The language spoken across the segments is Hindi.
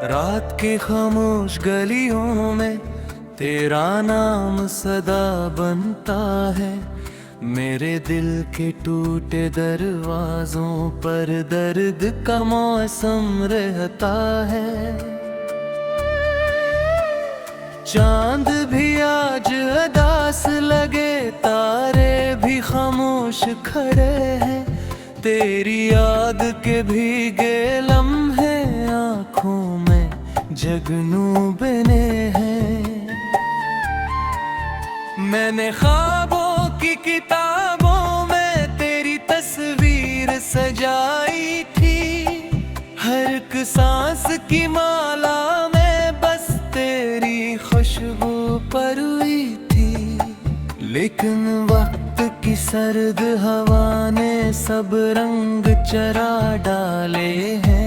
रात के खामोश गलियों में तेरा नाम सदा बनता है। मेरे दिल के टूटे दरवाजों पर दर्द का मौसम रहता है। चांद भी आज उदास लगे, तारे भी खामोश खड़े हैं। तेरी याद के भीगे लम्हे आँखों में जगनू बने हैं। मैंने ख्वाबों की किताबों में तेरी तस्वीर सजाई थी। हर एक सांस की माला में बस तेरी खुशबू परोई थी। लेकिन वक्त की सर्द हवा ने सब रंग चरा डाले हैं।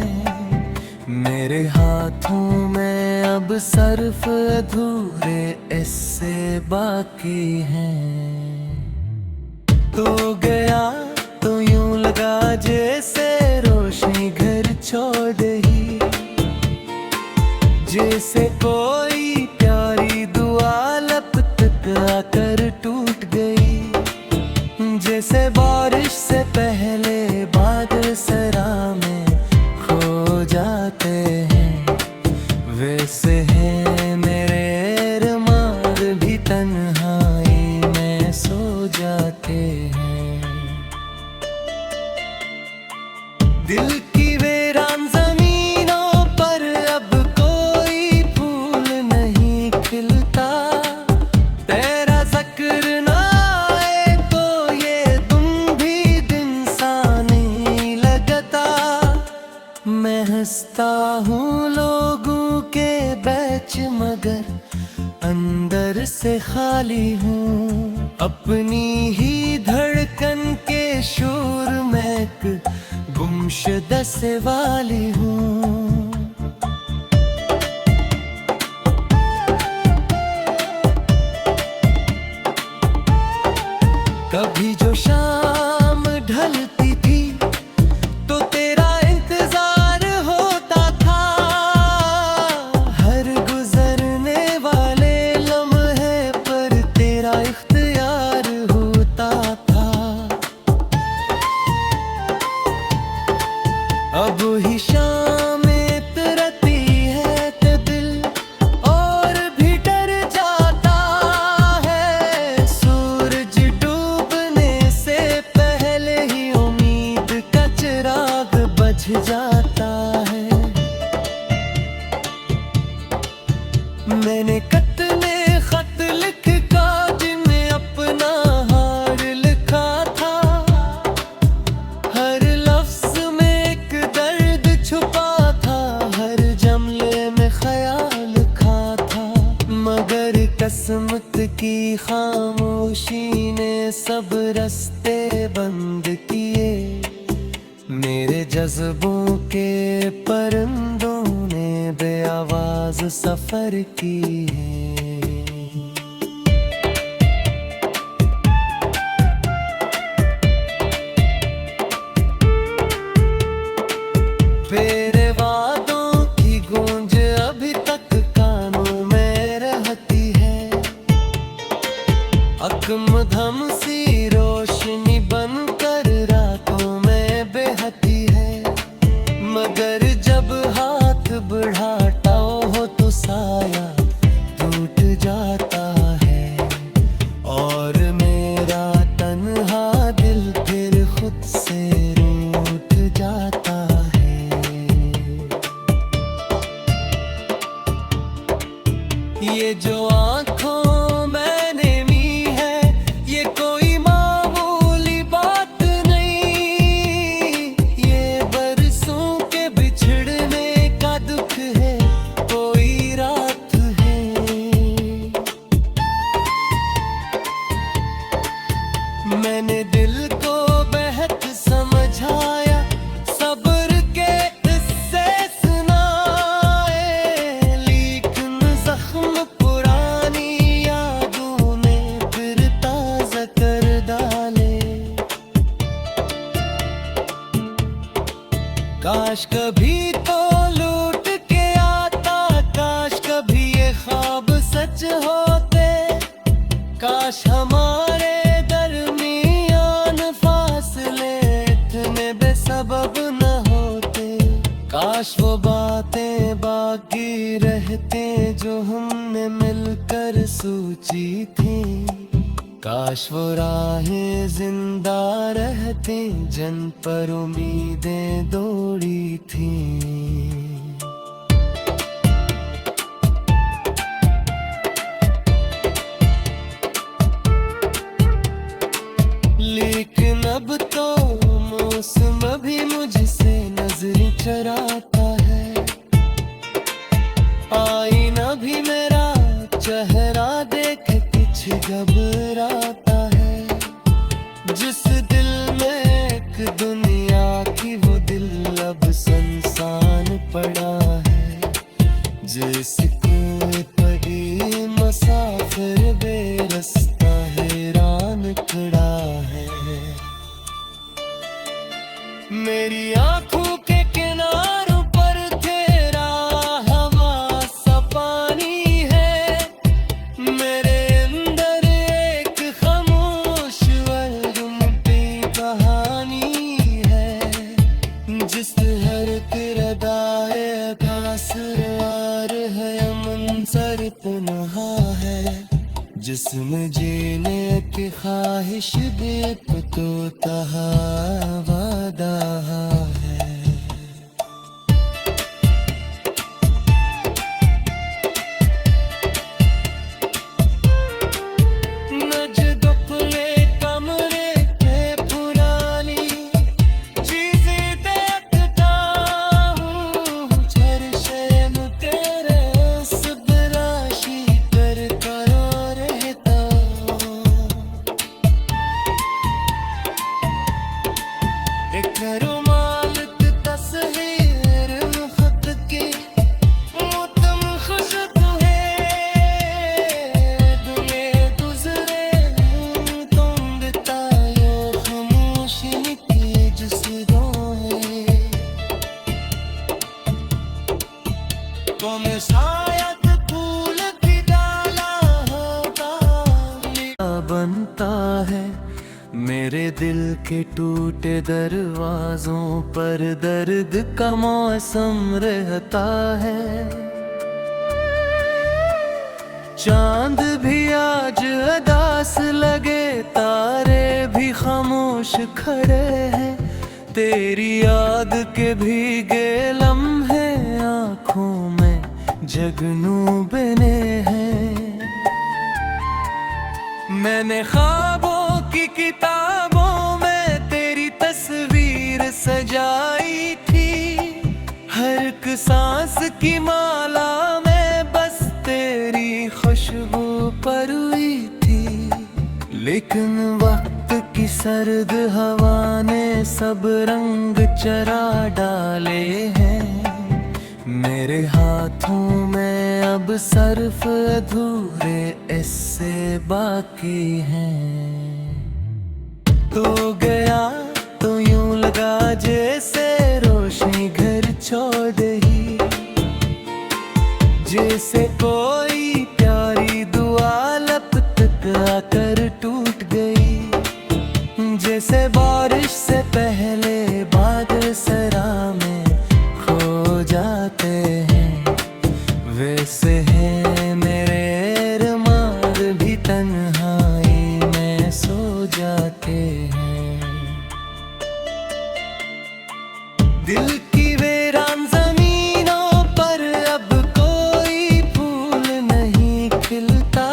मेरे हाथों में अब सिर्फ अधूरे इससे बाकी हैं। तू गया तो यूं लगा जैसे रोशनी घर छोड़ गई, जैसे कोई प्यारी दुआ लब तक आकर टूट गई। जैसे बारिश से पहले बादल सरा में खो जाते हैं, वैसे हैं मेरे अरमान भी तन्हाई में सो जाते हैं। दिल की वीरान जमीनों पर अब कोई फूल नहीं खिलता। तेरा जिक्र ना आए तो ये तुम भी दिन सा नहीं लगता। मैं हंसता हूँ लोगों के बीच मगर अंदर से खाली हूँ। अपनी ही धड़कन के शोर में एक गुमशुदा से वाली हूँ। कभी जो शाम ढलती थी तो तेरा इंतजार होता था। हर गुजरने वाले लम्हे पर तेरा इख्तियार होता था। अब ही शामें तरती है तो दिल और भी डर जाता है। सूरज डूबने से पहले ही उम्मीद का चिराग बुझ जाता है। मैंने कितने खत लिख काज में अपना हार लिखा था। हर लफ्ज में एक दर्द छुपा था, हर जमले में ख्याल खा था। मगर किस्मत की खामोशी ने सब रास्ते बंद किए। मेरे जज्बों के परिंदों ने बेआवाज सफर की है। तेरे वादों की गूंज अभी तक कानों में रहती है। अकमधम सी रोशनी बनकर रातों में बहती है। मगर जब हाथ बढ़ाता हो तो साया टूट जाता है। और मेरा तन्हा दिल फिर खुद से रूठ जाता है। ये जो आँखों मैंने मी है ये कोई मामूली बात नहीं। ये बरसों के बिछड़ने का दुख है, कोई रात है। मैंने दिल को बेहद समझाया, सब्र के इससे सुनाए। लेकिन जख्म पुरानी यादों ने फिर ताजा कर डाले। काश कभी तो लौट के आ काश हमारे दरमियान फासले इतने बेसबब न होते, काश वो बातें बाकी रहते जो हमने मिलकर सोची थी, काश वो राहें जिंदा रहती जिन पर उम्मीदें दौड़ी थी। लेकिन अब तो मौसम भी मुझसे नजर चराता है, आईना भी मेरा चेहरा देख कुछ घबराता है। जिस दिल में एक दुनिया की वो दिल अब सुनसान पड़ा है, जिसको पड़ी मुसाफिर बेरस्ता हैरान खड़ा है। मेरी आंखों के किनारों पर तेरा हवा सा पानी है, मेरे अंदर एक खामोश वल्गुमती कहानी है, जिस हर किरदार का असरार है मंजर तन्हा है, जिसमें जीने की ख्वाहिश दीप तो तहा वादा है। नजद खुले कमरे के पुरानी चीजें देखता हूँ, चर्चे में तेरे सबराशी कर रहता हूँ। एक रुमाल की तस्वीर खत की तुम खुशबू है, तुम्हें गुजरे तुम बितायो खामोशी की जिस है, तुम शायद फूल भी डाला होगा बनता है। मेरे दिल के टूटे दरवाजों पर दर्द का मौसम रहता है, चांद भी आज अदास लगे, तारे भी खामोश खड़े हैं, तेरी याद के भीगे लम्हे आँखों में जगनू बने हैं। मैंने ख्वाबों की किताबों में तेरी तस्वीर सजाई थी, हर एक सांस की माला में बस तेरी खुशबू परोई थी। लेकिन वक्त की सर्द हवा ने सब रंग चरा डाले हैं, मेरे हाथों में अब सर्फ अधूरे इससे बाकी हैं। तो गया तो यूं लगा जैसे रोशनी घर छोड़ ही, जैसे कोई प्यारी दुआ लब तक आकर टूट गई, जैसे बारिश से पहले बादल सरा में खो जाते हैं, वैसे हैं मेरे अरमान भी तन्हाई में सो जाते हैं। दिल की वीरान जमीनों पर अब कोई फूल नहीं खिलता,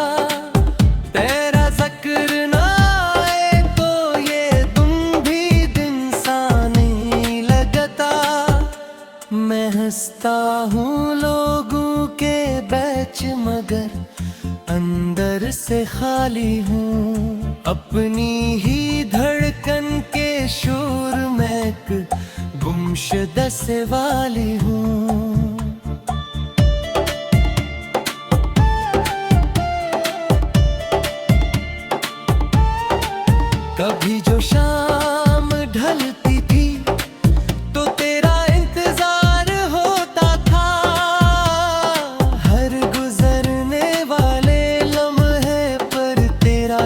तेरा जिक्र ना आए तो ये तुम भी दिन सा नहीं लगता। मैं हंसता हूँ लोगों के बीच मगर अंदर से खाली हूँ, अपनी ही धड़कन के शोर में एक गुमशुदा से वाली हूँ। कभी जो शाम ढलती थी तो तेरा इंतजार होता था, हर गुजरने वाले लम्हे पर तेरा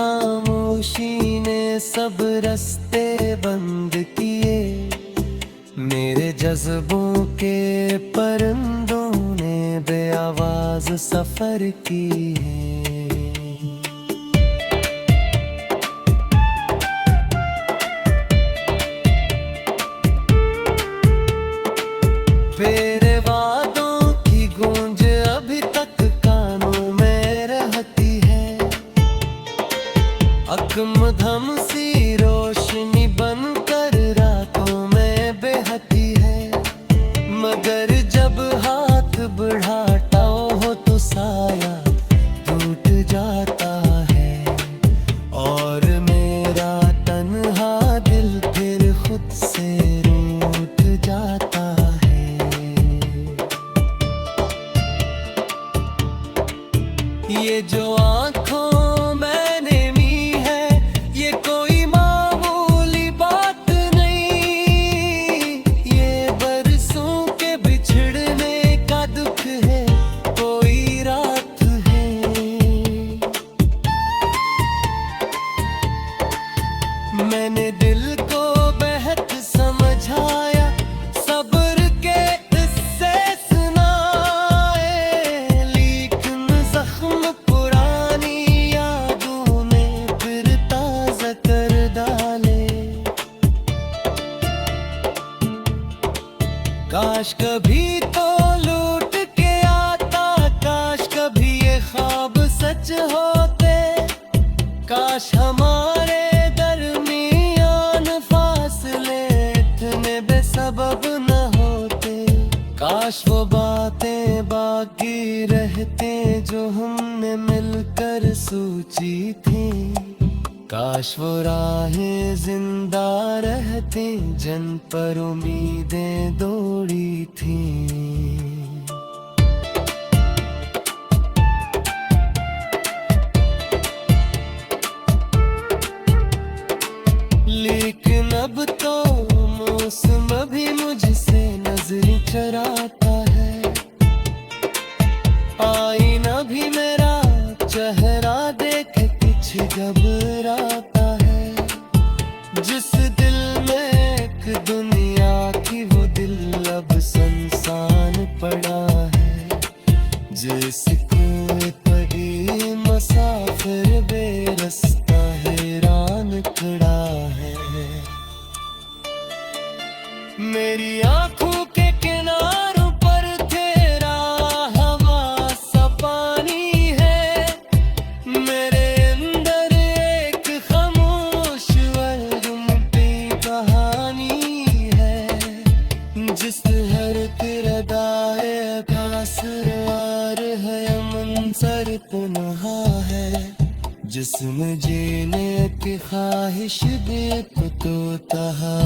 खामोशी ने सब रास्ते बंद किए। मेरे जज्बों के परिंदों ने बेआवाज सफर की है। तेरे वादों की गूंज अभी तक कानों में रहती है। अकमधम सी रोशनी बनकर रातों में बहती है। मगर जब हाथ बढ़ाता हो तो साया टूट जाता है। और मेरा तन्हा दिल फिर खुद से रूठ जाता है। ये जो आँखों मैंने मी है, ये कोई मामूली बात नहीं। ये बरसों के बिछड़ने का दुख है, कोई रात है। मैंने दिल को बेहद समझाया, सब्र के इससे सुनाए। लेकिन जख्म पुरानी यादों ने फिर ताज़ा कर डाले। काश कभी तो लौट के आता, काश कभी ये ख्वाब सच होते। काश हमारे दरमियान फासले इतने बेसबब न होते। काश वो बातें बाकी रहते जो हमने मिलकर सोची थी। काश वो राहें जिंदा रहती जिन पर उम्मीदें दौड़ी थी। लेकिन अब तो मौसम भी मुझसे नजरें चराता है। आईना भी मेरा चेहरा देख कुछ घबराता है। जिस दिल में एक दुनिया थी वो दिल अब सुनसान पड़ा है। जिसको पड़ी मुसाफिर बेरस्ता हैरान खड़ा है। मेरी आंखों के किनारों पर तेरा हवा सा पानी है। मेरे अंदर एक खामोश वरगुमती कहानी है। जिस हर किरदाए कासरवार है, मंजर तन्हा है। जिसमें जीने की ख्वाहिश भी तो तहा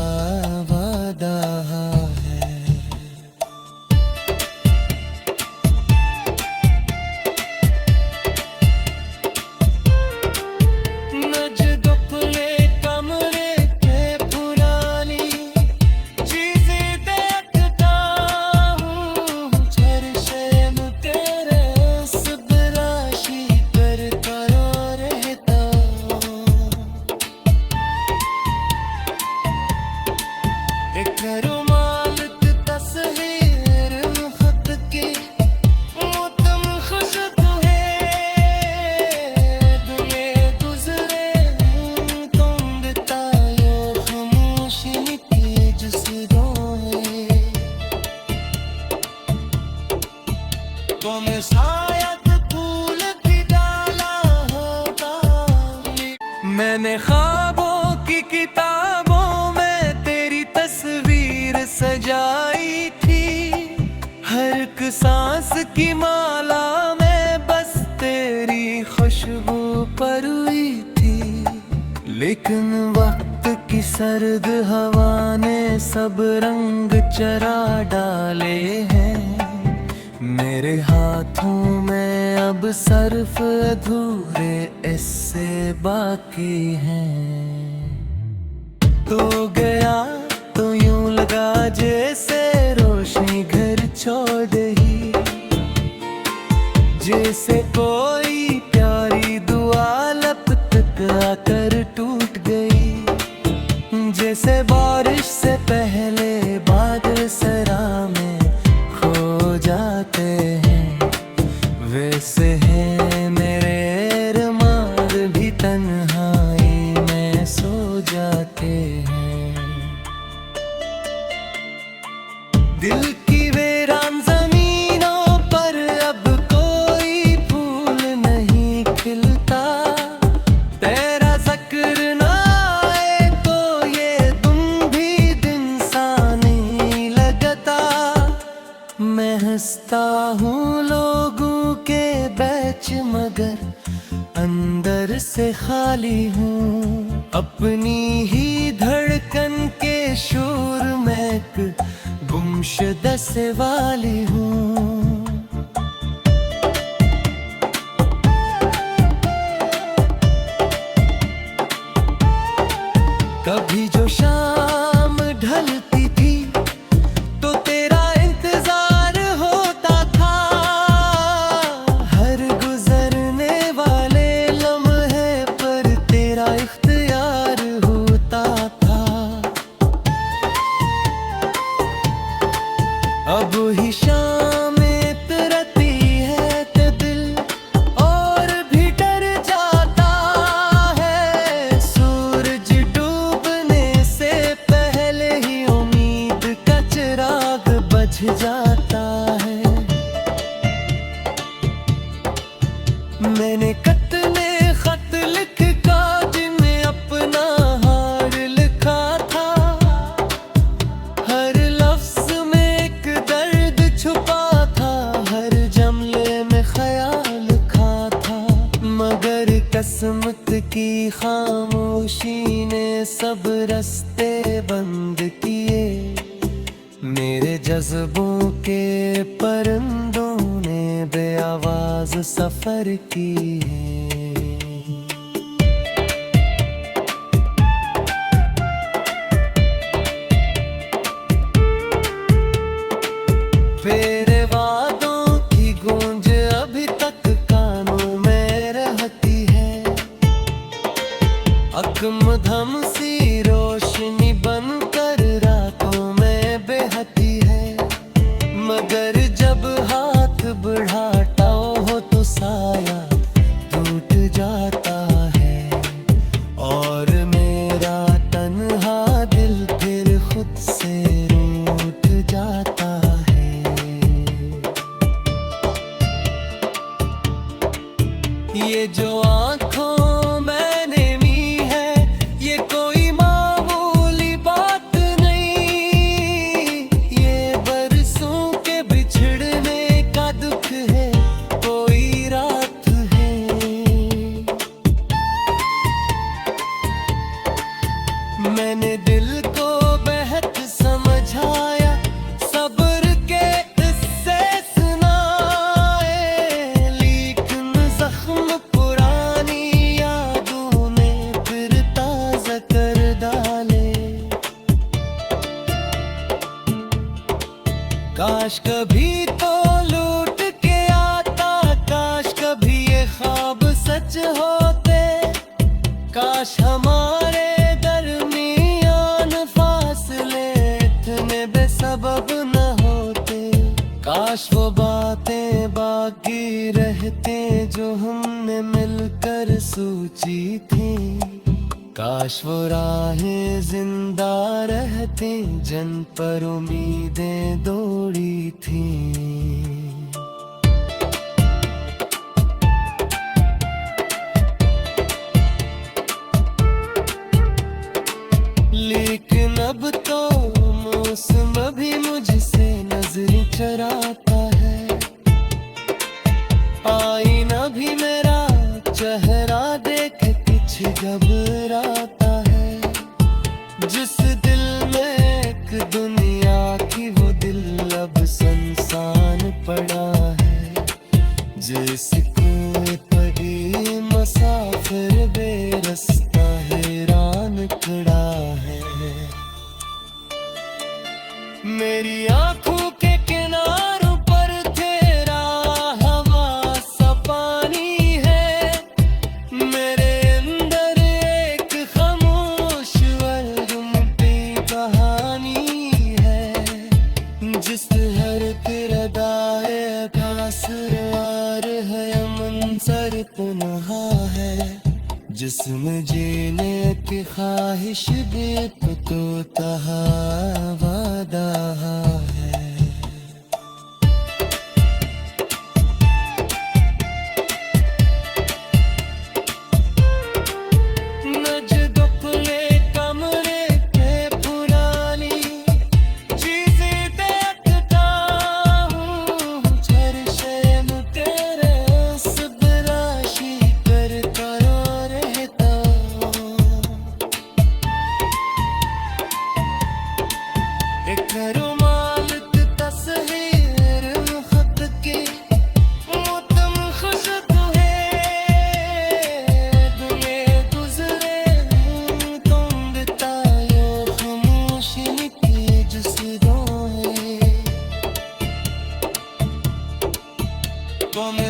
वादा है। नजद खुले कमरे के पुरानी चीजें देखता हूँ। चर्चे में तेरे सबराशी करता रहता। एक रुमाल की तस्वीर खत की तुम खुशबू है। तुम्हें गुजरे तुम बितायो खामोशी की जुस्सों है। तुम शायद फूल भी डाला होगा। मैंने ख्वाबों की किताबों में तेरी तस्वीर सजाई थी। हर एक सांस की माला में बस तेरी खुशबू परोई थी। लेकिन वक्त की सर्द हवा ने सब रंग चरा डाले हैं। मेरे हाथों में अब सर्फ अधूरे इससे बाकी हैं। तो गया तो यूं लगा जैसे रोशनी घर छोड़ ही। जैसे कोई प्यारी दुआ लब तक आकर टूट गई। जैसे बारिश से पहले बादल सरा में खो जाते हैं, वैसे है मेरे अरमान भी तन्हाई में सो जाते हैं। दिल की वीरान जमीनों पर अब कोई फूल नहीं खिलता। तेरा जिक्र ना आए तो ये तुम भी दिन सा नहीं लगता। मैं हंसता हूँ लोगों के बीच मगर अंदर से खाली हूँ। अपनी ही धड़कन के शोर में एक गुमशुदा से वाली हूँ। कभी जो शाम ढलती थी तो तेरा इंतजार होता था। हर गुजरने वाले लम्हे पर तेरा इख्तियार होता था। अब ही शामें तरती है तो दिल और भी डर जाता है। सूरज डूबने से पहले ही उम्मीद का चिराग बुझ जाता है। मैंने कितने खत लिख कागज में अपना हार लिखा था। हर लफ्ज में एक दर्द छुपा था, हर जमले में ख्याल खा था। मगर किस्मत की खामोशी ने सब रास्ते बंद किए। मेरे जज्बों के परिंदों ने बेआवाज सफर की है। तेरे वादों की गूंज अभी तक कानों में रहती है। अकमधम सी रोशनी बनकर रातों में बहती है। मगर जब हाथ बढ़ाता हो तो साया टूट जाता है। और मेरा तन्हा दिल फिर खुद से रूठ जाता है। ये जो आँखों मैंने मी है ये कोई मामूली बात नहीं। ये बरसों के बिछड़ने का दुख है, कोई रात है। मैंने दिल को बेहद समझाया, सब्र के इससे सुनाए। लेकिन जख्म पुरानी यादों ने फिर ताजा कर डाले। काश कभी तो लौट के आता, काश कभी ये ख्वाब सच होते। काश हमारे दरमियान फासले इतने बेसबब न होते। काश वो बातें बाकी रहते जो हमने मिलकर सोची थी। काश वो राहें जिंदा रहते जिन पर उम्मीदें दौड़ी थी। लेकिन अब तो मौसम भी मुझसे नजरें चराता है। आईना भी मेरा चेहरा देख कुछ घबराता है। जिस दिल में एक दुनिया की वो दिल अब सुनसान पड़ा है। जिसको पड़ी मुसाफिर बेरस्ता हैरान खड़ा है। मेरी आंखों के किनारों पर तेरा हवा सा पानी है। मेरे अंदर लेने की ख्वाहिश भी तो तहा वादा है।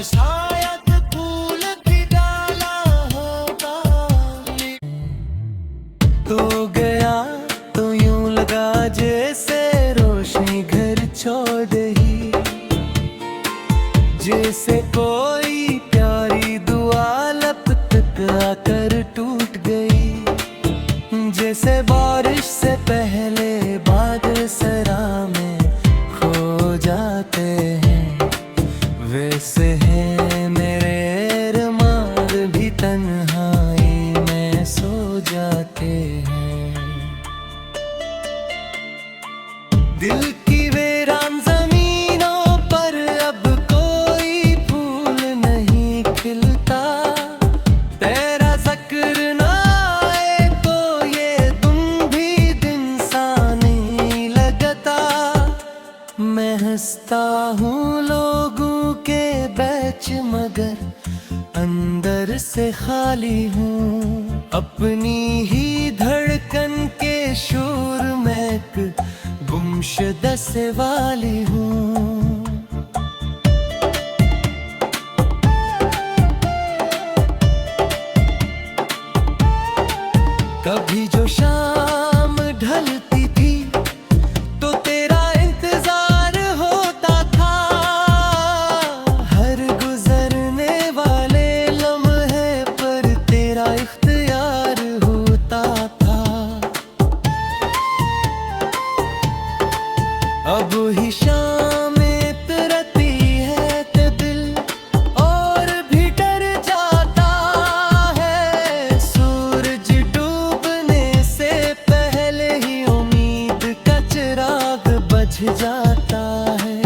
शायद फूल भी डाला होगा। तू गया तो यूं लगा जैसे रोशनी घर छोड़ ही, जैसे कोई प्यारी दुआ लब तक आकर टूट गई। जैसे बारिश से पहले बादल सरा में खो जाते हैं, वैसे है मेरे अरमान भी तन्हाई में सो जाते हैं। दिल की वीरान जमीनों पर अब कोई फूल नहीं खिलता। तेरा जिक्र ना आए तो ये तुम भी दिन सा नहीं लगता। मैं हंसता हूँ लोगों के बैच मगर अंदर से खाली हूँ। अपनी ही धड़कन के शोर में एक गुमशुदा से वाली हूँ। कभी जो शाम ढलती थी तो तेरा इंतजार होता था। हर गुजरने वाले लम्हे पर तेरा इख्तियार होता था। अब ही शामें तरती है तो दिल और भी डर जाता है। सूरज डूबने से पहले ही उम्मीद का चिराग बुझ जाता है।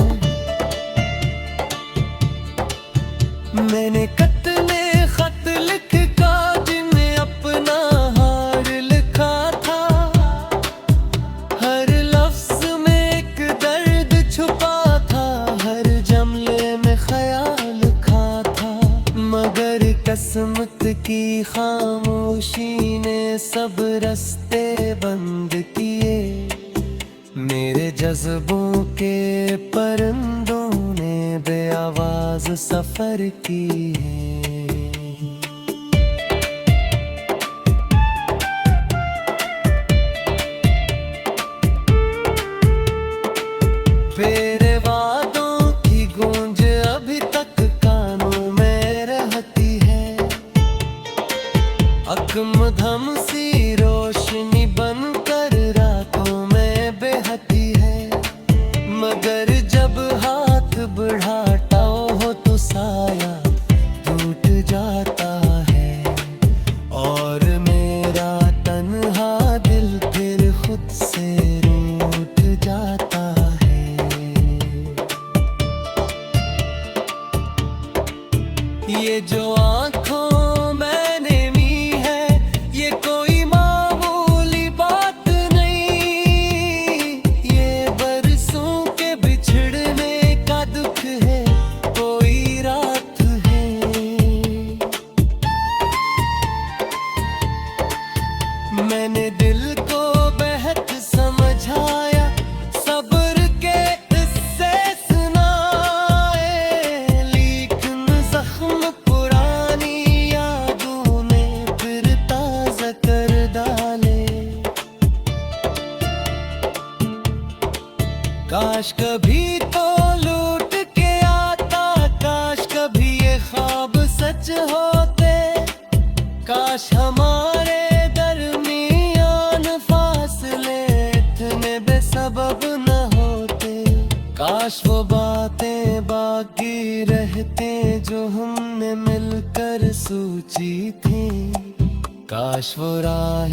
मैंने कितने खत लिख कर जिनमें अपना हार लिखा था। हर लफ्ज में एक दर्द छुपा था, हर जमले में ख्याल खा था। मगर किस्मत की खामोशी ने सब रास्ते बंद किए। मेरे जज्बों के परिंदों ने बेआवाज सफर की है। तेरे वादों की गूंज अभी तक कानों में रहती है। अकमधम सी रोशनी बनकर रातों में बहती है। मगर जब हाथ बढ़ाता हो तो साया टूट जाता है। और मेरा तन्हा दिल फिर खुद से रूठ जाता है। ये जो आँखों मैंने मी है ये कोई मामूली बात नहीं। ये बरसों के बिछड़ने का दुख है, कोई रात है। मैंने दिल को बेहद समझाया, सब्र के इससे सुनाए। लेकिन जख्म पुरानी यादों ने फिर ताज़ा कर डाले। काश कभी तो लौट के आता, काश कभी ये ख्वाब सच होते। काश हमारे सबब न होते, काश वो बातें बाकी रहते जो हमने मिलकर सोची थी, काश वो राह